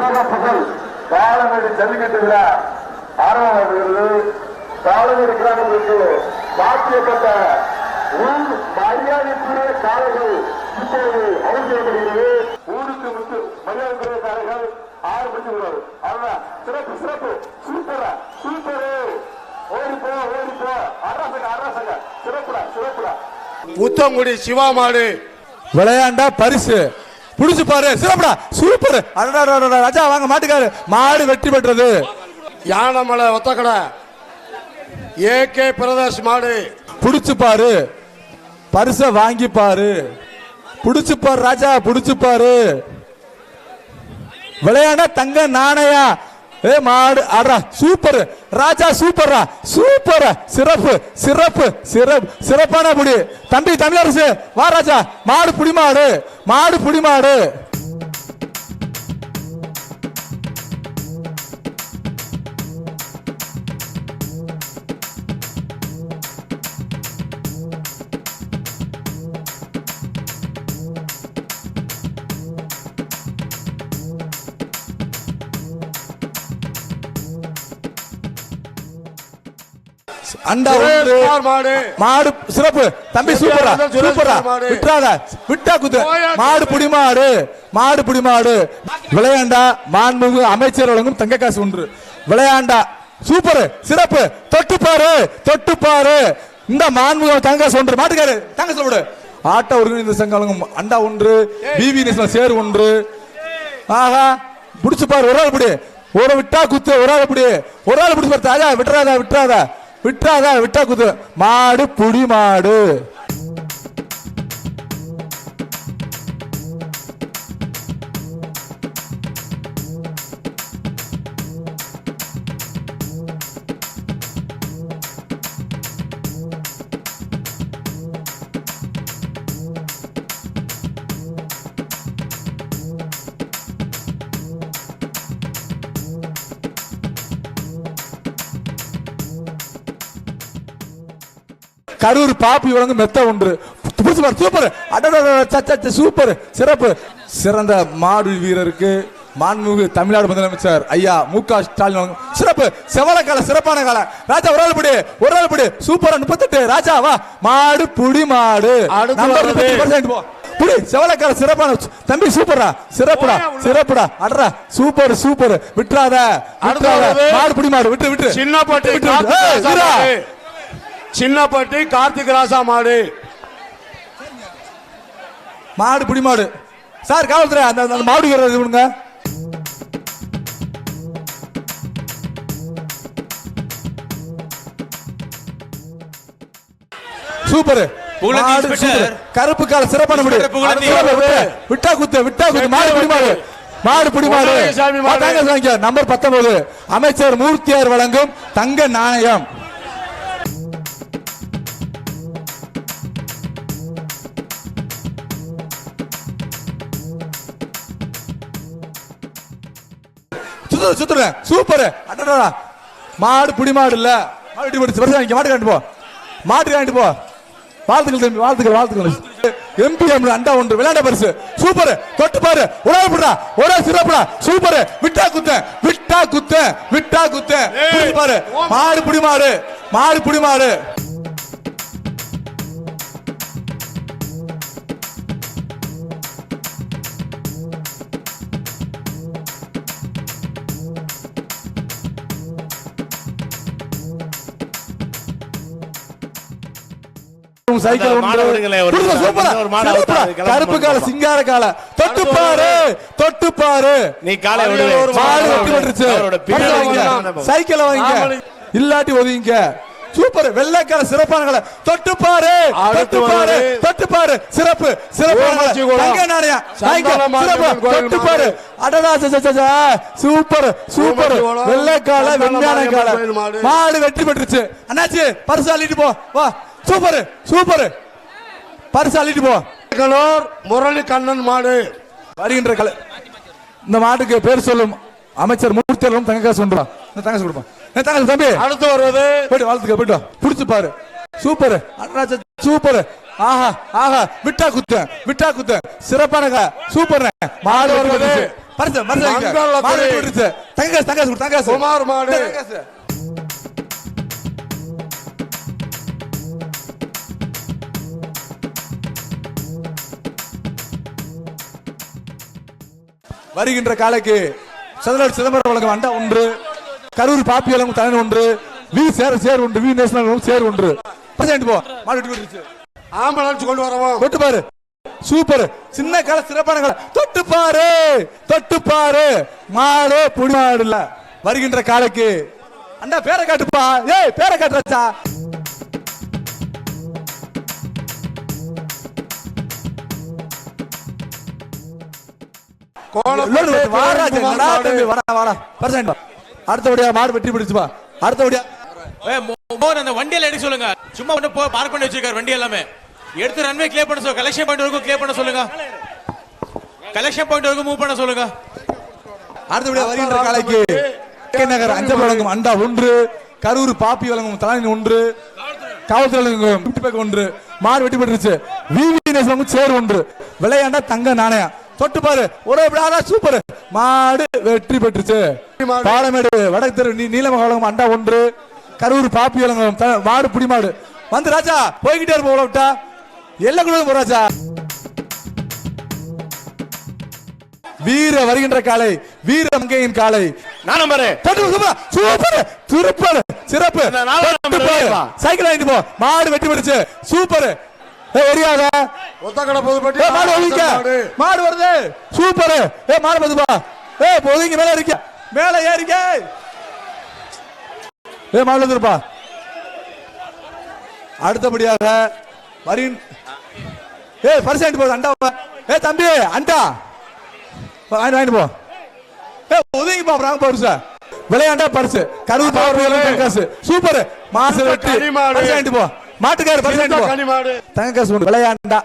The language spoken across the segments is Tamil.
புகழ் காலநடி ஜல்லிக்கட்டு விழா ஆரம்பமாகிறது. காலநடி கிராமத்திற்கு பாக்கியப்பட்ட ஊர் மரியாதைக்குரிய காலைகள் இப்போது அவசியப்படுகிறது. ஊருக்கு முத்து மரியாதைக்குரிய காலைகள் ஆரம்பிச்சுள்ளது. அதுதான் சிறப்பு சிறப்பு சூப்பரா சூப்பரு ஓடிப்போ ஓடிப்போ அரசங்க அரசங்க சிறப்புடா சிறப்புடா. புத்தங்குடி சிவா மாடு விளையாண்டா பரிசு புடிச்சு பாரு சிறப்புடா சூப்பர். ராஜா வாங்க மாட்டுக்காரு மாடு வெற்றி பெற்றது. யானமலை ஒத்தக்கடை ஏகே பிரதர்ஸ் மாடு புடிச்சு பாரு பரிச வாங்கி பாரு. புடிச்சு பாரு ராஜா புடிச்சு பாரு. விளையாண்டா தங்க நாணயா ஏ மாடு ஆடுறா சூப்பர் ராஜா சூப்பரா சூப்பர் சிறப்பு சிறப்பு சிறப்பு சிறப்பான புடி தம்பி தமிழரசு வா ராஜா மாடு புடி மாடு மாடு புடி மாடு. அண்டா மாடு மாடு சிறப்பு தம்பி சூப்பரா சூப்பரா விட்டாத விட்டா குத்து மாடு புடி மாடு மாடு புடி மாடு. விளையாண்டா மாண்புமிகு அமைச்சர் வழங்கும் தங்க காசு ஒன்று. விளையாண்டா சூப்பர் சிறப்பு தொட்டு பாரு தொட்டு பாரு. இந்த மாண்புமிகு தங்க காசு ஒன்று மாட்டுக்காரு தங்க சொல்லுடு. ஆட்ட ஒருங்கிணைந்த சங்கம் வழங்கும் அண்டா ஒன்று. பிவி நேஷனல் சேர் ஒன்று. ஆஹா புடிச்சு பாரு ஒரு ஆள் புடி ஒரு விட்டா குத்து ஒரு ஆள் புடி ஒரு ஆள் புடிச்சு பாரு. ராஜா விட்டுறாதா விட்டுறாதா விட்டாதா விட்டா குது மாடு புடி மாடு. கரூர் பாப்பி வழங்கு மெத்த ஒன்று சூப்பர் சூப்பர் சிறப்பு. சிறந்த மாடு வீரருக்கு மாண்புமிகு தமிழ்நாடு முதலமைச்சர் ஐயா மு.க. ஸ்டாலின் சிறப்பு. செவலக்கால சிறப்பான கால ராஜா ஒரு ஆள் படி ஒரு ஆள் படி சூப்பரா 38 ராஜா வா மாடு புடி மாடு புடி செவலக்கால சிறப்பான தம்பி சூப்பரா சிறப்புடா சிறப்புடா அட்ரா சூப்பர் சூப்பர் விட்டுறாத மாடு புடி மாடு விட்டு விட்டு சின்ன சின்னப்பட்டி கார்த்திக் ராசா மாடு மாடு புடி மாடு. சார் காவல்துறை அந்த மாடு விடுங்க. சூப்பர் கருப்பு கால சிறப்பான முடி விட்டா குத்து விட்டா குத்து மாடு புடி மாடு மாடு புடி மாடு. நம்பர் 19 அமைச்சர் மூர்த்தியார் வழங்கும் தங்க நாணயம். சுத்துறேன் சூப்பர் மாடு புடி மாடு இல்ல மாடு காண்டு போ மாட்டு காண்டு போ. வாழ்த்துக்கள் தம்பி வாழ்த்துக்கள் வாழ்த்துக்கள். எம்பி அண்டா ஒன்று விளையாண்ட பரிசு சூப்பர் தொட்டு பாரு ஒரு ஆள் புடுறா ஒரு ஆள் சிறப்புடா சூப்பர் விட்டா குத்த விட்டா குத்த விட்டா குத்த பாரு மாடு புடி மாடு மாடு புடி மாடு. சைக்கிள் கருப்பு கால சிங்கார கால தொட்டு பாரு தொட்டு பாரு. நீ காலை சைக்கிள் வாங்க இல்லாட்டி ஒதுங்க. சூப்பர் வெள்ளைக்கார சிறப்பான கால தொட்டு பாரு தொட்டு பாரு தொட்டு பாரு சிறப்பு சிறப்பான நாணயம் தொட்டு பாரு அடடா சூப்பர் சூப்பர் வெள்ளைக்கால வெண்மையான கால மாடு வெற்றி பெற்றுச்சு. அண்ணாச்சி பரிசு அள்ளிட்டு போ வா சூப்பர் சூப்பர் பரிசு அள்ளிட்டு போ. முரளி கண்ணன் மாடு வருகின்ற கலை இந்த மாட்டுக்கு பேர் சொல்லும் அமைச்சர் மூர்த்தியாலும் தங்க காசு ஒன்றா தங்க கொடுப்பான் தம்பி. அடுத்து வருவது போயிட்டு வாழ்த்துக்க போயிட்டு புடிச்சு பாரு சூப்பர் சூப்பர் ஆஹா ஆஹா விட்டா குத்த சிறப்பான சூப்பர் மாடு வருவது பரிசு பரிசு மாடு வெட்டி விட்டுருச்சு. தங்ககாசு குமார் மாடு வருகின்ற காலைக்கு சதுரர் சிதம்பரம் வழங்கும் அண்டா ஒன்று, கரூர் பாப்பி வழங்கும் தலைவன் ஒன்று, வி சேர் ஒன்று, வி நேஷனல் சேர் ஒன்று. போ மாடு வெட்டி விட்டுருச்சு. ஆம்புலன்ஸ் கொண்டு வரவும் தொட்டு பாரு சூப்பர் சின்ன கால சிறப்பான கால தொட்டு பாரு மாடு புடி மாடு இல்ல. வருகின்ற காலைக்கு அண்டா பேரை காட்டுப்பா. ஏய் பேரை காட்டுறச்சா. அடுத்தபடியா மாடு வெட்டி பிடிச்சுப்பா. அடுத்தபடியா அந்த வண்டியில எடுக்க சொல்லுங்க. சும்மா ஒண்ணு பார்க் பண்ணி வச்சிருக்காரு வண்டி எல்லாமே. எடுத்து ரன்வே கிளியர் பண்ண சொல்லுங்க. கலெக்ஷன் பாயிண்ட் வரைக்கும் கிளியர் பண்ண சொல்லுங்க. கலெக்ஷன் பாயிண்ட் வரைக்கும் மூவ் பண்ண சொல்லுங்க. அடுத்தபடியா வருகின்ற காலைக்கு நகர் அஞ்சல் வழங்கும் அண்டா ஒன்று, கரூர் பாப்பி வழங்கும் தலைவன் ஒன்று, காவல்துறை வழங்கும் ஒன்று. மாடு வெட்டி பெற்றுச்சு. விவி சேர் ஒன்று. விளையாண்டா தங்க நாணயம். தொட்டு பாரு ஒரு சூப்பர் மாடு வெற்றி பெற்றுச்சு. பாலமேடு வடக்கு தெரு நீலமக வழங்கும் அண்டா ஒன்று, கரூர் பாப்பி வழங்கும் மாடு புடி மாடு. வந்து ராஜா போய்கிட்டே இருப்போம் விட்டா எல்லாம் கூட ராஜா. வீர வருகின்ற காலை, வீர மங்கையின் காலை. நான் சூப்பர் திருப்பல் சிறப்பு. சைக்கிள் வாங்கிட்டு போ. மாடு வெட்டி பிடிச்சு சூப்பர். எரியாத ஒத்தக்கடை புதுப்பட்டி மாடு ஒதுங்க. மாடு வருது சூப்பர். மாடு வருதுப்பா. ஒதுங்க மேல இருக்க மேல ஏறிக்க. மாடு வந்துருப்பா. அடுத்தபடியாக வரின் பரிசு வாங்கிட்டு போகுது அண்டா. தம்பி அண்டா வாங்கிட்டு போ. ஒதுங்கிப்பா பரிசு. விளையாண்டா பரிசு. கரூர் காசு சூப்பர். மாசு வெற்றி பரிசு வாங்கிட்டு போ. மாட்டுக்காரு பரிசு வாங்கிட்டு போ. தங்க காசு விளையாண்டா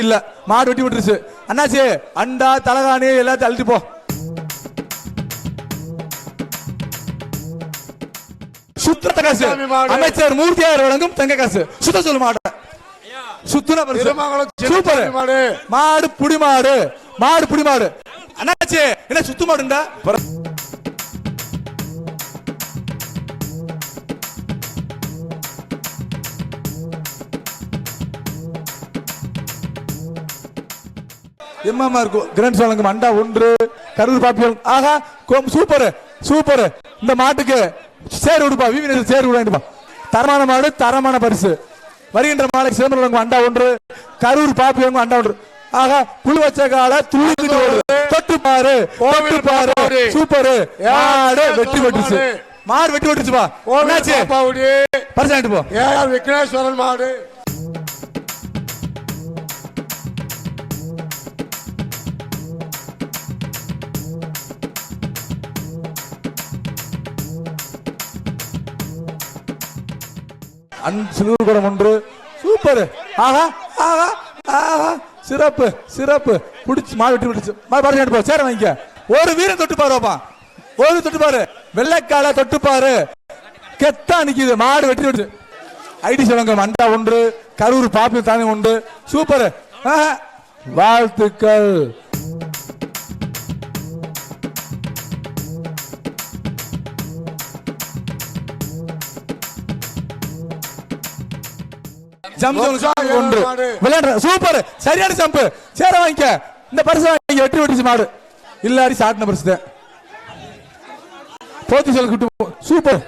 இல்ல மாடு வெட்டி விட்டுருச்சு. அண்ணாச்சி அண்டா தலகாணி எல்லாத்தையும் அழுத்தி போ. சுத்த காசு அமைச்சர் மூர்த்தியார் வழங்கும் தங்க காசு. சுத்த சொல்லு மாட சுத்துன பரிசு சூப்பர். மாடு புடி மாடு. மாடு புடி மாடு. அண்ணாச்சி என்ன சுத்து மாடுண்டா. எம்மா இருக்கும் கிராண்ட்ஸ் வழங்கும் அண்டா ஒன்று, கரூர் பாப்பி ஆஹா சூப்பர் சூப்பர். இந்த மாட்டுக்கு சேர் விடுப்பா. விவி சேர் விடுப்பா. தரமான மாடு தரமான பரிசு. வருகின்ற மாலை சிதம்பரம் வழங்கும் அண்டா ஒன்று, கரூர் பாப்பி வழங்கும் அண்டா ஒன்று. ஆகா புழு வச்ச கால துள்ளிட்டு தொட்டு பாரு சூப்பர். மாடு வெட்டி வெட்டுச்சு. மாடு வெட்டி வெட்டுச்சுப்பா. பரிசு வாங்கிட்டு போ. விக்னேஸ்வரன் மாடு சிறுகுடம் ஒன்று சூப்பர். ஆஹா ஆஹா ஆஹா சிறப்பு சிறப்பு. பிடிச்சு மாடு வெட்டி பிடிச்சு மாடு போ. சேர வாங்கிக்க. ஒரு வீரன் தொட்டு பாருப்பா. ஒரு தொட்டு பாரு. வெள்ளைக்கால தொட்டு பாரு. கெத்தா நிக்குது. மாடு வெட்டி விடுச்சு. ஐடி சொல்லுங்க அண்டா ஒன்று, கரூர் பாப்பி தானே ஒன்று சூப்பர். வாழ்த்துக்கள். சூப்பர் சரியான ஜம்ப். சேர வாங்கிக்க. இந்த பரிசு வாங்கி வெட்டி வெட்டிச்சு மாடு. இல்லாடி சாட்டின பரிசு போத்தி சொல்ல சூப்பர்.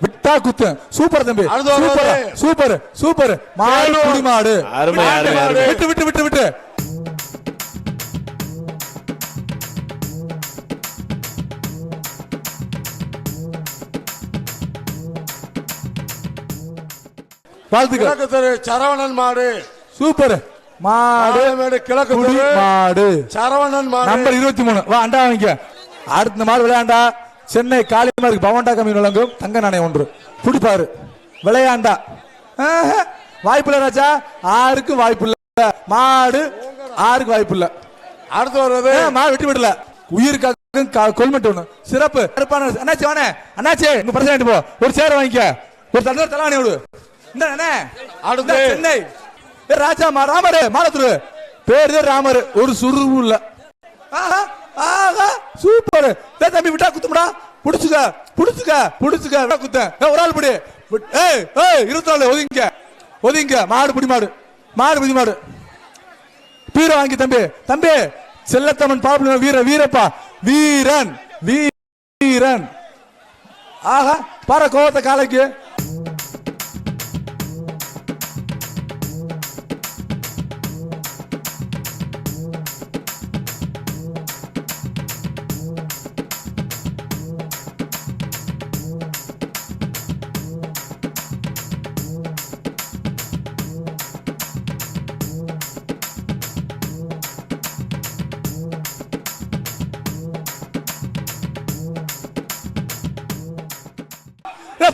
விட்டா குத்து சூப்பர் தம்பி. Super super. மாடு புடி மாடு. விட்டு விட்டு விட்டு விட்டு வாழ்த்துக்கள். சரவணன் மாடு சூப்பர். மாடு கிழக்கு மாடு சரவணன் மாடு நம்பர் 23. வா அண்டா வாங்கிக்க. அடுத்த மாடு விளையாண்டா சென்னை காளிமார்க் பவண்டா கம்பெனி வழங்கும் தங்க நாணயம் ஒன்று. பிடிப்பாரு விளையாண்டா. வாய்ப்பு ராஜா. ஆருக்கு வாய்ப்பு இல்ல. மாடு ஆருக்கு வாய்ப்பு இல்ல. அடுத்து வருவது மாடு வெட்டி விடல. உயிருக்காக கொல்மெண்ட் ஒண்ணு சிறப்பு. அண்ணாச்சி வானே அண்ணாச்சி உங்க பிரச்சனை போ. ஒரு சேர் வாங்கிக்க. ஒரு தலைவாணி விடு. சென்னை ராஜா ராமரு மாலத்துரு பேரு ராமரு. ஒரு சுருவு இல்ல. ஆஹா ஆஹா சூப்பர். தம்பி விட்டா குத்தும்டா. புடிச்சுக்க புடிச்சுக்க புடிச்சுக்க குத்த. ஒரு ஆள் பிடி. ஏய் ஏய் 24 ஒதுங்க ஒதுங்க. மாடு புடி மாடு மாடு புடி மாடு. பீர வாங்கி தம்பி தம்பி. செல்லத்தம்மன் பாப்புலர் வீர வீரப்பா வீரன் வீரன். ஆஹா பாரு கோவத்தை காலைக்கு.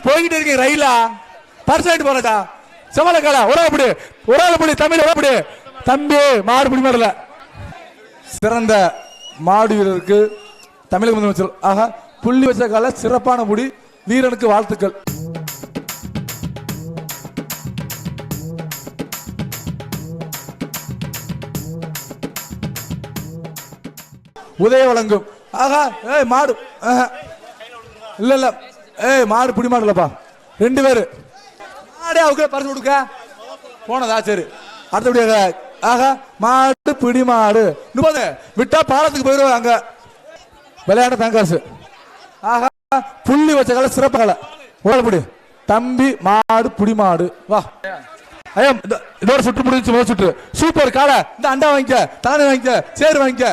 போய்கிட்டு இருக்கீங்க ரயிலா பர்சன்ட் போறதா செவலக்கால ஒரு ஆள் படி தமிழ் ஒரு தம்பி மாடு பிடி மாடல. சிறந்த மாடு வீரருக்கு தமிழக முதலமைச்சர் ஆக புள்ளி வச்ச கால சிறப்பான முடி வீரனுக்கு வாழ்த்துக்கள். உதய வழங்கும் ஆகா. ஏய் மாடு இல்ல இல்ல. ஏய் மாடு பிடி மாடலப்பா 2 பேரு மாடே அவங்க பரிசு கொடுக்க போனதா. சரி அடுத்தபடியாக ஆகா மாடு பிடி மாடு 30 விட்டா பாலத்துக்கு போயிடுவாங்க அங்க விளையாட தங்காசு. ஆகா புள்ளி வச்ச கால சிறப்பு கால ஓடப்படி தம்பி மாடு பிடி மாடு. வா ஐயா இதோட சுற்று முடிஞ்சு முதல் சுற்று. சூப்பர் காலை. இந்த அண்டா வாங்கிக்க தானே வாங்கிக்க சேரு வாங்கிக்க.